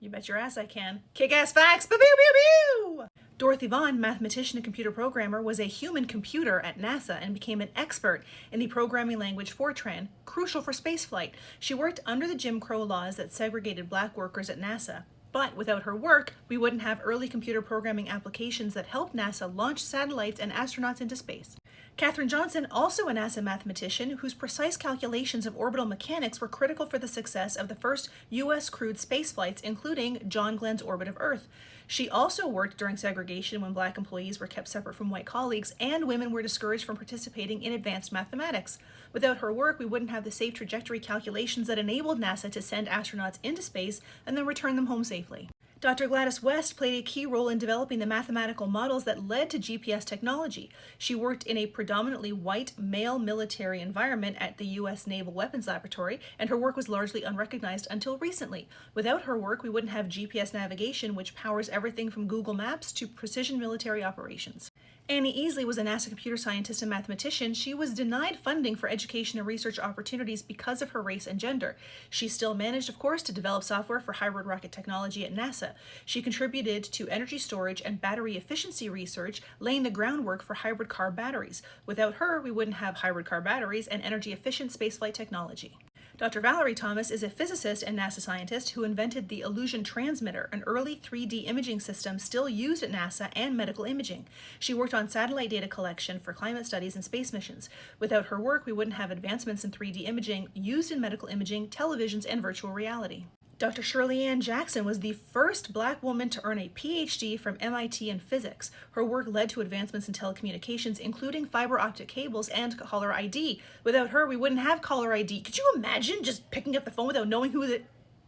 You bet your ass I can. Kick-ass facts! Pew, pew, pew, pew! Dorothy Vaughan, mathematician and computer programmer, was a human computer at NASA and became an expert in the programming language Fortran, crucial for spaceflight. She worked under the Jim Crow laws that segregated black workers at NASA. But without her work, we wouldn't have early computer programming applications that helped NASA launch satellites and astronauts into space. Katherine Johnson, also a NASA mathematician, whose precise calculations of orbital mechanics were critical for the success of the first U.S. crewed spaceflights, including John Glenn's orbit of Earth. She also worked during segregation when black employees were kept separate from white colleagues and women were discouraged from participating in advanced mathematics. Without her work, we wouldn't have the safe trajectory calculations that enabled NASA to send astronauts into space and then return them home safely. Dr. Gladys West played a key role in developing the mathematical models that led to GPS technology. She worked in a predominantly white male military environment at the U.S. Naval Weapons Laboratory, and her work was largely unrecognized until recently. Without her work, we wouldn't have GPS navigation, which powers everything from Google Maps to precision military operations. Annie Easley was a NASA computer scientist and mathematician. She was denied funding for education and research opportunities because of her race and gender. She still managed, of course, to develop software for hybrid rocket technology at NASA. She contributed to energy storage and battery efficiency research, laying the groundwork for hybrid car batteries. Without her, we wouldn't have hybrid car batteries and energy-efficient spaceflight technology. Dr. Valerie Thomas is a physicist and NASA scientist who invented the Illusion Transmitter, an early 3D imaging system still used at NASA and medical imaging. She worked on satellite data collection for climate studies and space missions. Without her work, we wouldn't have advancements in 3D imaging used in medical imaging, televisions, and virtual reality. Dr. Shirley Ann Jackson was the first black woman to earn a PhD from MIT in physics. Her work led to advancements in telecommunications, including fiber optic cables and caller ID. Without her, we wouldn't have caller ID. Could you imagine just picking up the phone without knowing who the...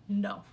No.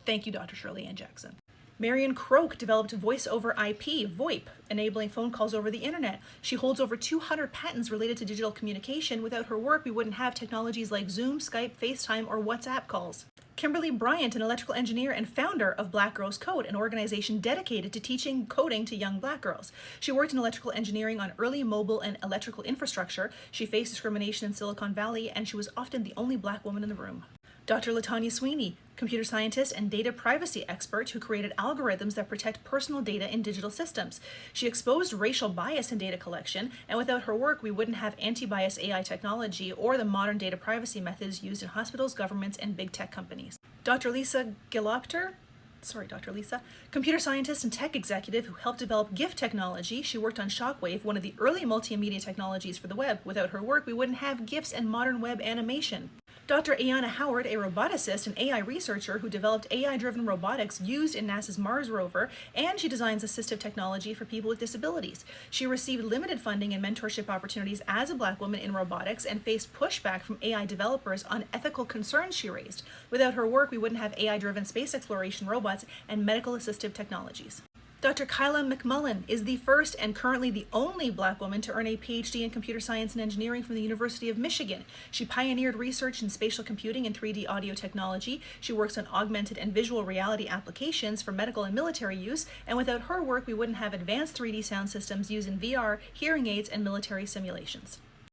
Thank you, Dr. Shirley Ann Jackson. Marion Croak developed Voice over IP, VoIP, enabling phone calls over the internet. She holds over 200 patents related to digital communication. Without her work, we wouldn't have technologies like Zoom, Skype, FaceTime, or WhatsApp calls. Kimberly Bryant, an electrical engineer and founder of Black Girls Code, an organization dedicated to teaching coding to young black girls. She worked in electrical engineering on early mobile and electrical infrastructure. She faced discrimination in Silicon Valley, and she was often the only black woman in the room. Dr. LaTanya Sweeney, computer scientist and data privacy expert who created algorithms that protect personal data in digital systems. She exposed racial bias in data collection, and without her work, we wouldn't have anti-bias AI technology or the modern data privacy methods used in hospitals, governments, and big tech companies. Dr. Lisa Gilopter, computer scientist and tech executive who helped develop GIF technology. She worked on Shockwave, one of the early multimedia technologies for the web. Without her work, we wouldn't have GIFs and modern web animation. Dr. Ayanna Howard, a roboticist and AI researcher who developed AI-driven robotics used in NASA's Mars rover, and she designs assistive technology for people with disabilities. She received limited funding and mentorship opportunities as a black woman in robotics and faced pushback from AI developers on ethical concerns she raised. Without her work, we wouldn't have AI-driven space exploration robots and medical assistive technologies. Dr. Kyla McMullen is the first and currently the only black woman to earn a PhD in computer science and engineering from the University of Michigan. She pioneered research in spatial computing and 3D audio technology. She works on augmented and visual reality applications for medical and military use, and without her work, we wouldn't have advanced 3D sound systems used in VR, hearing aids, and military simulations.